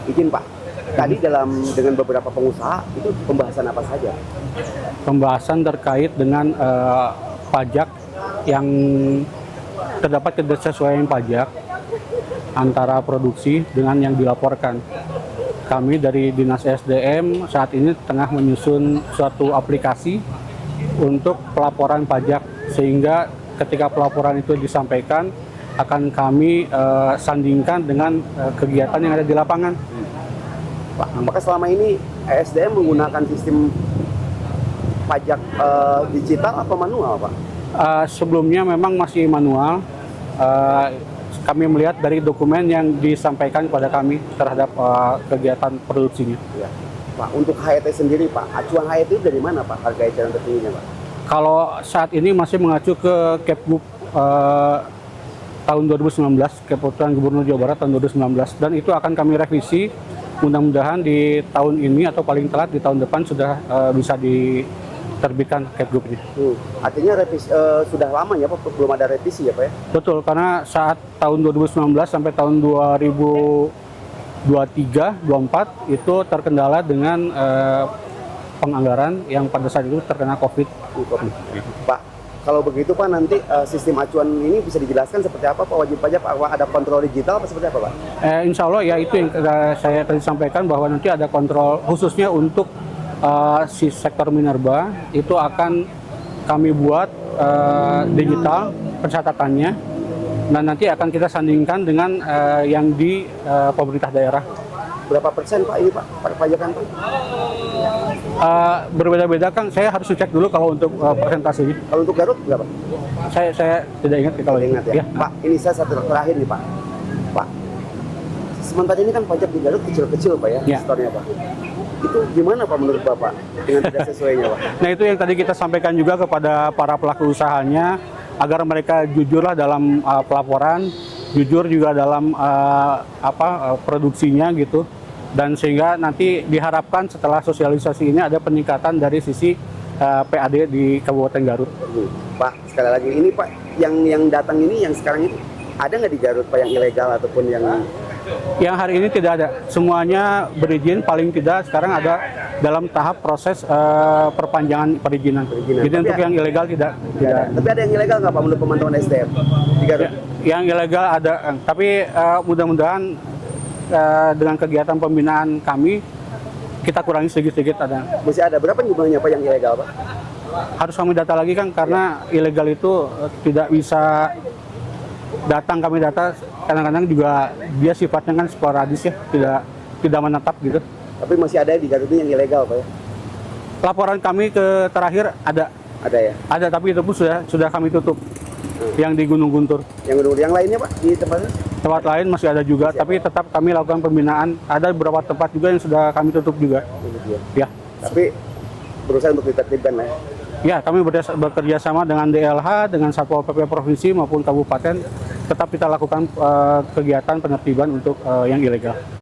Izin Pak, tadi dengan beberapa pengusaha itu pembahasan apa saja? Pembahasan terkait dengan pajak yang terdapat ketidaksesuaian pajak antara produksi dengan yang dilaporkan. Kami dari Dinas SDM saat ini tengah menyusun suatu aplikasi untuk pelaporan pajak, sehingga ketika pelaporan itu disampaikan akan kami sandingkan dengan kegiatan yang ada di lapangan. Pak, apakah selama ini SDM menggunakan sistem pajak digital atau manual, Pak? Sebelumnya memang masih manual. Kami melihat dari dokumen yang disampaikan kepada kami terhadap kegiatan produksinya. Ya. Pak, untuk HET sendiri, Pak, acuan HET itu dari mana, Pak, harga eceran tertingginya, Pak? Kalau saat ini masih mengacu ke Kepgub tahun 2019, Keputusan Gubernur Jawa Barat tahun 2019, dan itu akan kami revisi. Mudah-mudahan di tahun ini atau paling telat di tahun depan sudah bisa diterbitkan Kepgubnya. Artinya sudah lama ya Pak, belum ada revisi ya Pak ya? Betul, karena saat tahun 2019 sampai tahun 2023-24 itu terkendala dengan penganggaran yang pada saat itu terkena COVID. Pak, kalau begitu Pak, nanti sistem acuan ini bisa dijelaskan seperti apa Pak, wajib pajak, apa ada kontrol digital apa seperti apa Pak? Insya Allah ya, itu yang saya tadi sampaikan, bahwa nanti ada kontrol khususnya untuk si sektor minerba. Itu akan kami buat digital pencatatannya, dan nanti akan kita sandingkan dengan yang di pemerintah daerah. Berapa persen Pak ini Pak, pajakan Pak? Berbeda-beda Kang, saya harus cek dulu kalau untuk persentasenya. Kalau untuk Garut berapa? Saya tidak ingat kalau ingat ya. Pak, ini saya satu terakhir nih Pak. Pak, sementara ini kan pajak di Garut kecil-kecil Pak ya, stornya Pak. Itu gimana Pak menurut Bapak dengan tidak sesuainya Pak? Nah, itu yang tadi kita sampaikan juga kepada para pelaku usahanya, agar mereka jujurlah dalam pelaporan, jujur juga dalam produksinya gitu, dan sehingga nanti diharapkan setelah sosialisasi ini ada peningkatan dari sisi PAD di Kabupaten Garut. Pak, sekali lagi ini Pak, yang datang ini yang sekarang itu ada nggak di Garut Pak yang ilegal ataupun yang hari ini tidak ada, semuanya berizin, paling tidak sekarang ada dalam tahap proses perpanjangan perizinan. Jadi untuk yang ilegal tidak. Tapi ada yang ilegal nggak Pak menurut pemantauan SDM di Garut? Yang ilegal ada, tapi mudah-mudahan dengan kegiatan pembinaan kami kita kurangi sedikit-sedikit ada. Masih ada berapa jumlahnya Pak yang ilegal Pak? Harus kami data lagi Kang, karena ilegal itu tidak bisa datang, kami data kadang-kadang juga dia sifatnya kan sporadis ya, tidak menetap gitu. Tapi masih ada di Garut yang ilegal Pak ya? Laporan kami ke terakhir ada. Ada ya? Ada, tapi itu pun sudah kami tutup. Yang di Gunung Guntur. Yang lainnya Pak di tempatnya? Tempat lain masih ada juga, tapi tetap kami lakukan pembinaan. Ada beberapa tempat juga yang sudah kami tutup juga. Ya. Tapi berusaha untuk ditertibkan lah ya? Ya, kami bekerja sama dengan DLH, dengan Satpol PP Provinsi maupun Kabupaten, tetap kita lakukan kegiatan penertiban untuk yang ilegal.